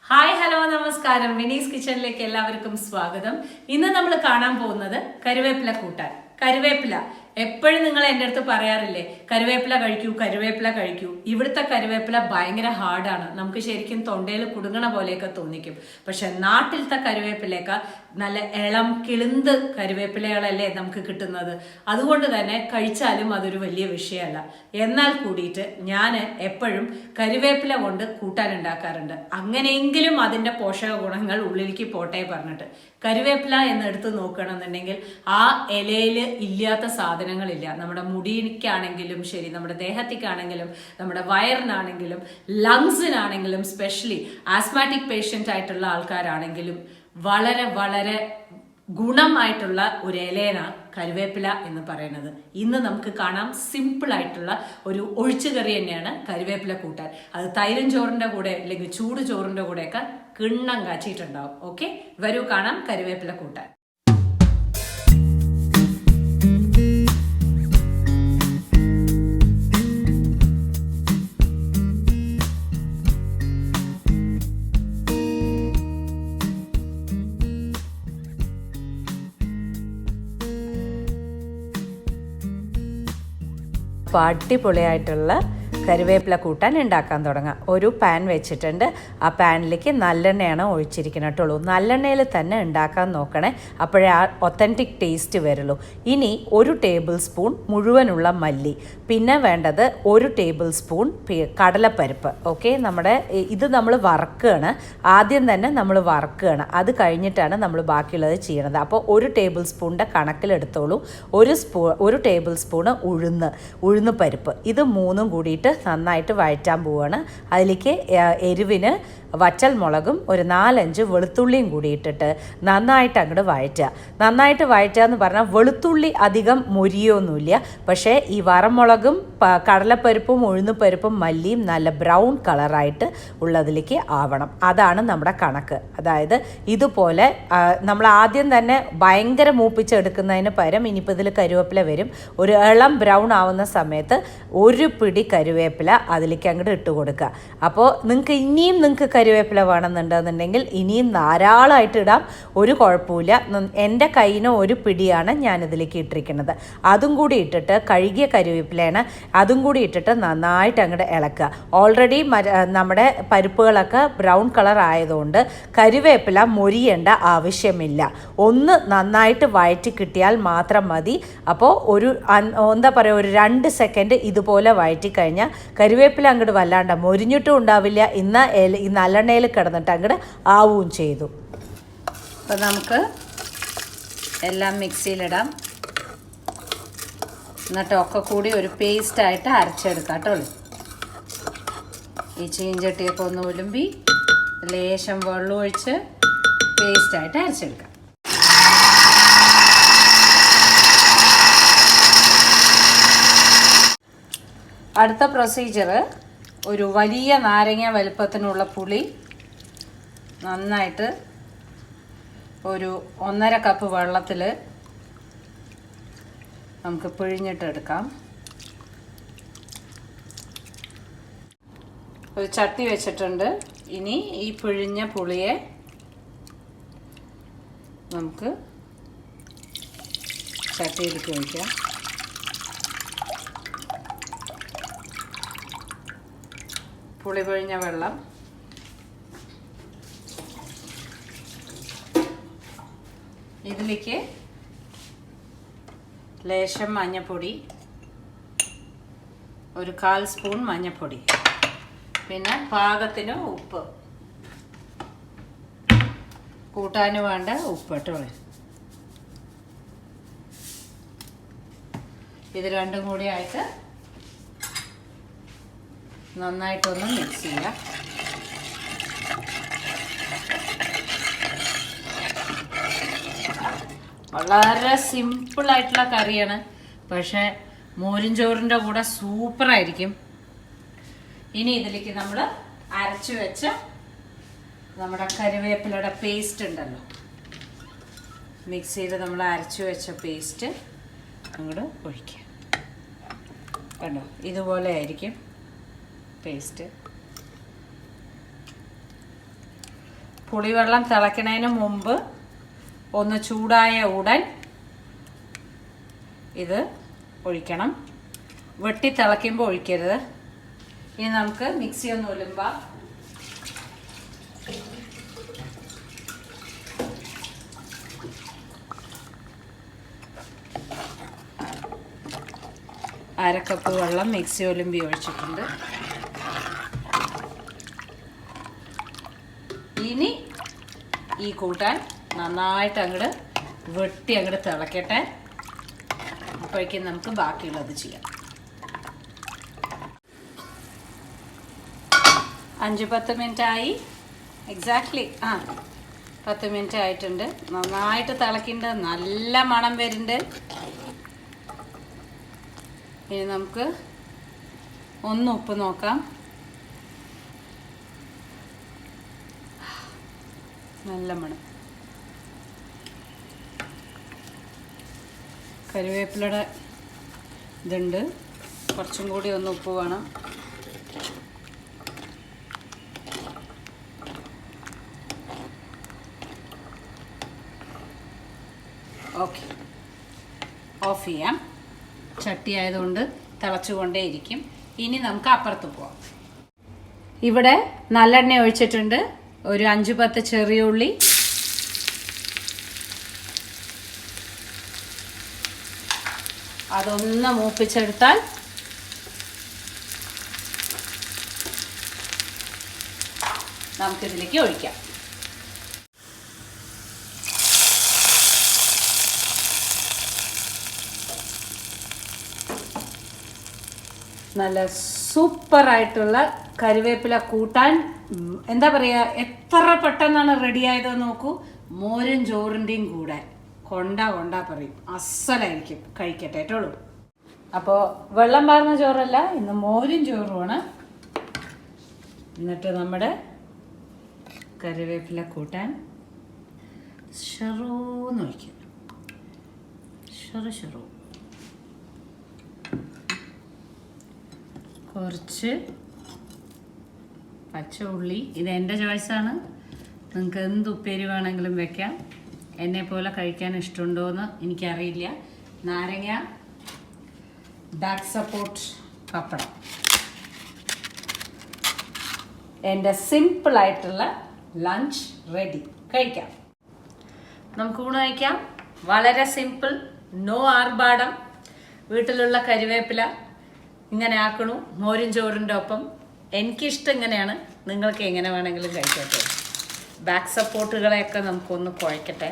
Hi hello നമസ്കാരം. വിനീസ് കിച്ചണിലേക്ക് എല്ലാവർക്കും സ്വാഗതം. ഇന്ന് നമ്മൾ കാണാൻ പോകുന്നത് കറിവേപ്പില കൂട്ടാൻ. കറിവേപ്പില എപ്പോഴും നിങ്ങൾ എൻ്റെ അടുത്ത് പറയാറില്ലേ, കറിവേപ്പില കഴിക്കൂ കറിവേപ്പില കഴിക്കൂ. ഇവിടുത്തെ കറിവേപ്പില ഭയങ്കര ഹാർഡാണ്, നമുക്ക് ശരിക്കും തൊണ്ടയിൽ കുടുങ്ങണ പോലെയൊക്കെ തോന്നിക്കും. പക്ഷെ നാട്ടിലത്തെ കറിവേപ്പിലയൊക്കെ നല്ല ഇളം കിളുന്ത് കറിവേപ്പിലകളല്ലേ നമുക്ക് കിട്ടുന്നത്. അതുകൊണ്ട് തന്നെ കഴിച്ചാലും അതൊരു വലിയ വിഷയമല്ല. എന്നാൽ കൂടിയിട്ട് ഞാൻ എപ്പോഴും കറിവേപ്പില കൊണ്ട് കൂട്ടാൻ ഉണ്ടാക്കാറുണ്ട്. അങ്ങനെയെങ്കിലും അതിൻ്റെ പോഷക ഗുണങ്ങൾ ഉള്ളിലേക്ക് പോട്ടെ പറഞ്ഞിട്ട് കറിവേപ്പില എന്നെടുത്ത് നോക്കുകയാണെന്നുണ്ടെങ്കിൽ ആ ഇലയിൽ ഇല്ലാത്ത സാധനങ്ങളില്ല. നമ്മുടെ മുടിക്കാണെങ്കിലും ശരി, നമ്മുടെ ദേഹത്തേക്കാണെങ്കിലും, നമ്മുടെ വയറിനാണെങ്കിലും, ലങ്സിനാണെങ്കിലും, സ്പെഷ്യലി ആസ്മാറ്റിക് പേഷ്യൻ്റ് ആയിട്ടുള്ള ആൾക്കാരാണെങ്കിലും വളരെ വളരെ ഗുണമായിട്ടുള്ള ഒരു ഇലയാണ് കറിവേപ്പില എന്ന് പറയുന്നത്. ഇന്ന് നമുക്ക് കാണാം സിമ്പിൾ ആയിട്ടുള്ള ഒരു ഒഴിച്ചുകറി തന്നെയാണ് കറിവേപ്പില കൂട്ടാൻ. അത് തൈരും ചോറിൻ്റെ കൂടെ അല്ലെങ്കിൽ ചൂട് ചോറിൻ്റെ കൂടെയൊക്കെ കിണ്ണം കാച്ചിട്ടുണ്ടാവും. ഓക്കെ, വരൂ കാണാം കറിവേപ്പില കൂട്ടാൻ. അടിപൊളിയായിട്ടുള്ള കറിവേപ്പില കൂട്ടാൻ ഉണ്ടാക്കാൻ തുടങ്ങാം. ഒരു പാൻ വെച്ചിട്ടുണ്ട്. ആ പാനിലേക്ക് നല്ലെണ്ണയാണ് ഒഴിച്ചിരിക്കണട്ടുള്ളൂ. നല്ലെണ്ണയിൽ തന്നെ ഉണ്ടാക്കാൻ നോക്കണേ, അപ്പോഴേ ആ ഒത്തൻറ്റിക് ടേസ്റ്റ് വരുള്ളൂ. ഇനി 1 ടേബിൾ സ്പൂൺ മുഴുവനുള്ള മല്ലി, പിന്നെ വേണ്ടത് 1 ടേബിൾ സ്പൂൺ കടലപ്പരിപ്പ്. ഓക്കെ, നമ്മുടെ ഇത് നമ്മൾ വറക്കുകയാണ്. ആദ്യം തന്നെ നമ്മൾ വറക്കുകയാണ്, അത് കഴിഞ്ഞിട്ടാണ് നമ്മൾ ബാക്കിയുള്ളത് ചെയ്യണത്. അപ്പോൾ 1 ടേബിൾ സ്പൂണിൻ്റെ കണക്കിലെടുത്തോളൂ. 1 ടേബിൾ സ്പൂണ് ഉഴുന്ന് പരിപ്പ്, ഇത് മൂന്നും കൂടിയിട്ട് നന്നായിട്ട് വഴറ്റാൻ പോവുകയാണ്. അതിലേക്ക് എരിവിന് വറ്റൽ മുളകും ഒരു 4-5 വെളുത്തുള്ളിയും കൂടി ഇട്ടിട്ട് നന്നായിട്ട് അങ്ങോട്ട് വഴറ്റുക. നന്നായിട്ട് വഴറ്റുക എന്ന് പറഞ്ഞാൽ വെളുത്തുള്ളി അധികം മൊരിയൊന്നുമില്ല, പക്ഷേ ഈ വറമുളകും കടലപ്പരിപ്പും ഉഴുന്നുപരിപ്പും മല്ലിയും നല്ല ബ്രൗൺ കളറായിട്ട് ഉള്ളതിലേക്ക് ആവണം. അതാണ് നമ്മുടെ കണക്ക്. അതായത് ഇതുപോലെ നമ്മൾ ആദ്യം തന്നെ ഭയങ്കര മൂപ്പിച്ചെടുക്കുന്നതിന് പകരം ഇനിയിപ്പോൾ ഇതിൽ കരുവേപ്പില വരും. ഒരു ഇളം ബ്രൗൺ ആവുന്ന സമയത്ത് 1 പിടി കരുവേപ്പില അതിലേക്ക് അങ്ങോട്ട് ഇട്ട് കൊടുക്കുക. അപ്പോൾ നിങ്ങൾക്ക് കറിവേപ്പില വേണമെന്നുണ്ടെന്നുണ്ടെങ്കിൽ ഇനിയും ധാരാളമായിട്ട് ഇടാം, ഒരു കുഴപ്പമില്ല. എൻ്റെ കയ്യിന് 1 പിടിയാണ് ഞാനിതിലേക്ക് ഇട്ടിരിക്കുന്നത്. അതും കൂടി ഇട്ടിട്ട് കഴുകിയ കറിവേപ്പിലയാണ്, അതും കൂടി ഇട്ടിട്ട് നന്നായിട്ട് അങ്ങോട്ട് ഇളക്കുക. ഓൾറെഡി നമ്മുടെ പരിപ്പുകളൊക്കെ ബ്രൗൺ കളർ ആയതുകൊണ്ട് കറിവേപ്പില മൊരിയേണ്ട ആവശ്യമില്ല. ഒന്ന് നന്നായിട്ട് വഴറ്റി കിട്ടിയാൽ മാത്രം മതി. അപ്പോൾ ഒരു 2 സെക്കൻഡ് ഇതുപോലെ വഴറ്റി കഴിഞ്ഞാൽ കറിവേപ്പില അങ്ങോട്ട് വല്ലാണ്ട് മൊരിഞ്ഞിട്ടും ഉണ്ടാവില്ല, ഈ നല്ലെണ്ണയിൽ കിടന്നിട്ട് അങ്ങോട്ട് ആവുകയും ചെയ്തു. അപ്പോൾ നമുക്ക് എല്ലാം മിക്സിയിലിടാം, എന്നിട്ട് ഒക്കെ കൂടി ഒരു പേസ്റ്റായിട്ട് അരച്ചെടുക്കാം കേട്ടോ. ഈ ചീഞ്ചട്ടിയൊക്കെ ഒന്ന് ഒലുമ്പി ലേശം വെള്ളം ഒഴിച്ച് പേസ്റ്റായിട്ട് അരച്ചെടുക്കാം. അടുത്ത പ്രൊസീജിയർ, ഒരു വലിയ നാരങ്ങ വലുപ്പത്തിനുള്ള പുളി നന്നായിട്ട് ഒരു 1.5 കപ്പ് വെള്ളത്തിൽ നമുക്ക് പിഴിഞ്ഞിട്ടെടുക്കാം. ഒരു ചട്ടി വെച്ചിട്ടുണ്ട്. ഇനി ഈ പിഴിഞ്ഞ പുളിയെ നമുക്ക് ചട്ടിയിലേക്ക് ഒഴിക്കാം. പുളി പിഴിഞ്ഞ വെള്ളം, ഇതിലേക്ക് ലേശം മഞ്ഞൾപ്പൊടി, ഒരു 1/4 സ്പൂൺ മഞ്ഞൾപ്പൊടി, പിന്നെ പാകത്തിന് ഉപ്പ്, കൂട്ടാന് വേണ്ട ഉപ്പ് കേട്ടോ. ഇത് രണ്ടും കൂടി ആയിട്ട് നന്നായിട്ടൊന്ന് മിക്സ് ചെയ്യുക. വളരെ സിമ്പിളായിട്ടുള്ള കറിയാണ്, പക്ഷേ മോരും ചോറിൻ്റെ കൂടെ സൂപ്പറായിരിക്കും. ഇനി ഇതിലേക്ക് നമ്മൾ അരച്ചു വെച്ച നമ്മുടെ കറിവേപ്പിലയുടെ പേസ്റ്റ് ഉണ്ടല്ലോ, മിക്സിയിൽ നമ്മൾ അരച്ചു വെച്ച പേസ്റ്റ് അങ്ങോട്ട് ഒഴിക്കുക. കണ്ടോ, ഇതുപോലെ ആയിരിക്കും പേസ്റ്റ്. പുളിവെള്ളം തിളയ്ക്കുന്നതിന് മുമ്പ് ഒന്ന് ചൂടായ ഉടൻ ഇത് ഒഴിക്കണം. വെട്ടി തിളയ്ക്കുമ്പോൾ ഒഴിക്കരുത്. ഇനി നമുക്ക് മിക്സി ഒന്ന് ഒലുമ്പാം. അരക്കപ്പ് വെള്ളം മിക്സി ഒലുമ്പി ഒഴിച്ചിട്ടുണ്ട്. ഇനി ഈ കൂട്ടാൻ നന്നായിട്ട് അങ്ങോട്ട് വെട്ടി അങ്ങോട്ട് തിളക്കട്ടെ. അപ്പോഴേക്കും നമുക്ക് ബാക്കിയുള്ളത് ചെയ്യാം. 5-10 മിനിറ്റായി. എക്സാക്ട്ലി 10 മിനിറ്റ് ആയിട്ടുണ്ട്. നന്നായിട്ട് തിളക്കുന്നുണ്ട്. നല്ല മണം വരുന്നുണ്ട്. ഇനി നമുക്ക് ഒന്ന് ഉപ്പ് നോക്കാം. നല്ല മണം. കറിവേപ്പിലയുടെ ഇതുണ്ട്. കുറച്ചും കൂടി ഒന്ന് ഉപ്പ് വേണം. ഓക്കെ, ഓഫ് ചെയ്യാം. ചട്ടി ആയതുകൊണ്ട് തിളച്ചുകൊണ്ടേയിരിക്കും. ഇനി നമുക്ക് അപ്പുറത്ത് പോവാം. ഇവിടെ നല്ലെണ്ണ ഒഴിച്ചിട്ടുണ്ട്. ഒരു 5-10 ചെറിയ ഉള്ളി, അതൊന്ന് മൂപ്പിച്ചെടുത്താൽ നമുക്കിതിലേക്ക് ഒഴിക്കാം. നല്ല സൂപ്പറായിട്ടുള്ള കറിവേപ്പില കൂട്ടാൻ എന്താ പറയുക, എത്ര പെട്ടെന്നാണ് റെഡി ആയതെന്ന് നോക്കൂ. മോരും ചോറിൻ്റെയും കൂടെ കൊണ്ട പറയും. അസലായിരിക്കും. കഴിക്കട്ടെ കേട്ടോളൂ. അപ്പോൾ വെള്ളം പാർന്ന ചോറല്ല, ഇന്ന് മോരും ചോറുമാണ്. എന്നിട്ട് നമ്മുടെ കറിവേപ്പില കൂട്ടാൻ ഷെറൂന്ന് ഒഴിക്കും. ഷെറു കുറച്ച് പച്ച ഉള്ളി. ഇത് എൻ്റെ ചോയ്സാണ്. നിങ്ങൾക്ക് എന്ത് ഉപ്പേരി വേണമെങ്കിലും വെക്കാം. എന്നെ പോലെ കഴിക്കാൻ ഇഷ്ടമുണ്ടോയെന്ന് എനിക്കറിയില്ല. നാരങ്ങ, ബാക്ക് സപ്പോർട്ട്, പപ്പടം. എൻ്റെ സിമ്പിളായിട്ടുള്ള ലഞ്ച് റെഡി. കഴിക്കാം. നമുക്ക് ഊണ് കഴിക്കാം. വളരെ സിമ്പിൾ, നോ ആർഭാടം. വീട്ടിലുള്ള കരിവേപ്പില ഇങ്ങനെ ആക്കണു മോരും ചോറിൻ്റെ ഒപ്പം. എനിക്കിഷ്ടം ഇങ്ങനെയാണ്. നിങ്ങൾക്ക് എങ്ങനെ വേണമെങ്കിലും കഴിക്കട്ടെ. ബാക്ക് സപ്പോർട്ടുകളെയൊക്കെ നമുക്കൊന്ന് കുഴക്കട്ടെ.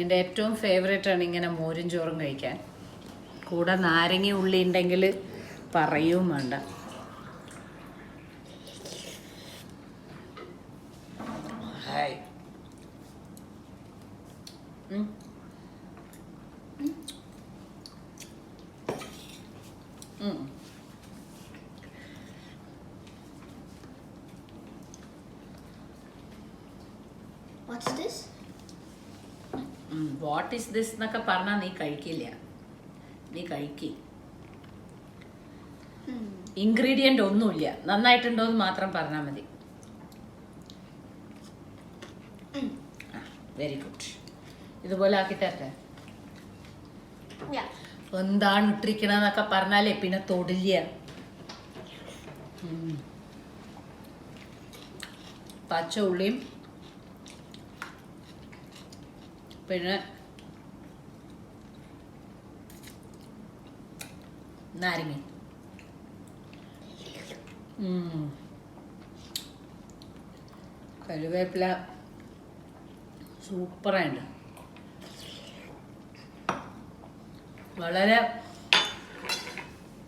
എൻ്റെ ഏറ്റവും ഫേവറേറ്റാണ് ഇങ്ങനെ മോരും ചോറും കഴിക്കാൻ. കൂടെ നാരങ്ങ ഉള്ളി ഉണ്ടെങ്കിൽ പറയും വേണ്ട. Hi. What's this? What is this എന്നൊക്കെ പറഞ്ഞാൽ നീ കഴിക്കില്ല. നീ കഴിക്കി. ഇൻഗ്രീഡിയൻ്റ് ഒന്നുമില്ല. നന്നായിട്ടുണ്ടോ എന്ന് മാത്രം പറഞ്ഞാൽ മതി. Very good. ഇതുപോലെ ആക്കിത്തരട്ടെ. എന്താണ് ഇട്ടിരിക്കണെന്നൊക്കെ പറഞ്ഞാലേ പിന്നെ തൊടില്ല. പച്ച ഉള്ളിയും പിന്നെ നാരങ്ങ. കറിവേപ്പില സൂപ്പറായിട്ട്. വളരെ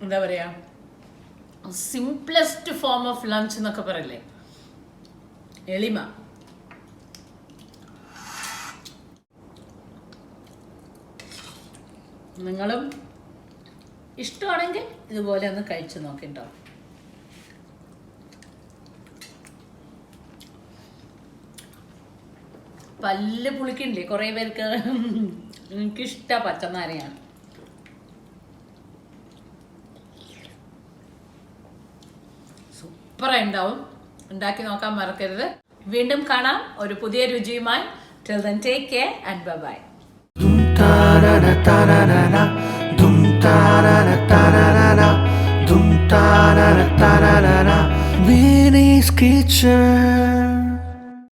എന്താ പറയുക, സിംപ്ലസ്റ്റ് ഫോം ഓഫ് ലഞ്ച് എന്നൊക്കെ പറയില്ലേ, എളിമ. നിങ്ങളും ഇഷ്ടമാണെങ്കിൽ ഇതുപോലെ ഒന്ന് കഴിച്ചു നോക്കിട്ടോ. പല്ല് പുളിക്കണ്ടേ കുറേ പേർക്ക്. എനിക്കിഷ്ടമാണ് പച്ചനാരങ്ങയാണ്. സൂപ്പറായി ഉണ്ടാവും. ഉണ്ടാക്കി നോക്കാൻ മറക്കരുത്. വീണ്ടും കാണാം ഒരു പുതിയ രുചിയുമായി. Till then, take care and bye-bye. Winnie's Kitchen.